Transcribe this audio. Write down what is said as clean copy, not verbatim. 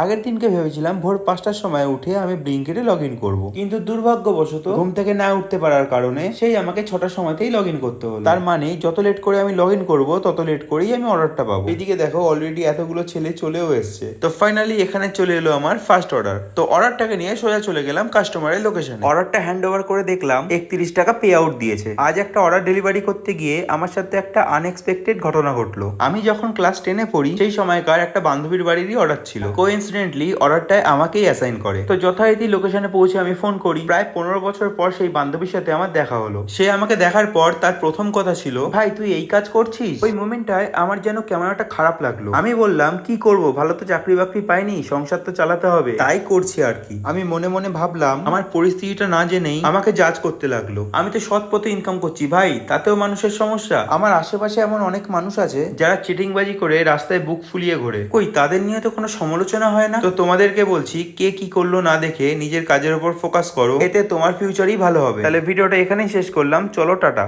আগের দিনকে ভেবেছিলাম ভোর 5টার সময় উঠে আমি ব্লিঙ্কিটে লগ ইন করবো, কিন্তু দুর্ভাগ্যবশত ঘুম থেকে না উঠতে পারার কারণে সেই আমাকে 6টার সময়তেই লগ ইন করতে হলো। তার মানে যত লেট করে আমি লগ ইন করবো তত লেট করেই আমি অর্ডারটা পাবো। এদিকে দেখো অলরেডি এতগুলো ছেলে চলেও এসছে। তো ফাইনালি এখানে চলে এলো আমার ফার্স্ট অর্ডার। তো অর্ডারটাকে নিয়ে সোজা চলে গেলাম কাস্টমারের লোকেশনে। অর্ডারটা হ্যান্ড ওভার করে দেখলাম 31 টাকা পে আউট দিয়েছে। আজ একটা অর্ডার ডেলিভারি করতে গিয়ে আমার সাথে একটা আনএক্সপেক্টেড ঘটনা ঘটলো। আমি যখন ক্লাস 10-এ পড়ি সেই সময়কার একটা বান্ধবীর বাড়িরই অর্ডার ছিল। কোইন্সিডেন্টলি অর্ডারটায় আমাকেই অ্যাসাইন করে। তো যথারীতি লোকেশনে পৌঁছে আমি ফোন করি। প্রায় 15 বছর পর সেই বান্ধবীর সাথে আমার দেখা হলো। সে আমাকে দেখার পর তার প্রথম কথা ছিল, ভাই তুই এই কাজ করছিস? ওই মোমেন্টটায় আমার যেন কেমন একটা খারাপ লাগলো। আমি বললাম, কি করব, ভালো তো চাকরি বাকরি পাইনি, সংসার তো চালাতে হবে, তাই করছি আর কি। আমি মনে মনে ভাবলাম আমার পরিস্থিতিটা না জেনেই আমাকে জাজ করতে লাগলো। আমি তো সৎ পথে ইনকাম করছি ভাই, তাতেও মানুষের সমস্যা। আমার আশেপাশে এমন অনেক মানুষ আছে যারা চিটিংবাজি করে রাস্তায় বুক ফুলিয়ে ঘোরে, কই তাদের নিয়ে তো কোনো সমালোচনা হয় না। তো তোমাদেরকে বলছি, কে কি করলো না দেখে নিজের কাজের উপর ফোকাস করো, এতে তোমার ফিউচারই ভালো হবে। তাহলে ভিডিওটা এখানেই শেষ করলাম, চলো টাটা।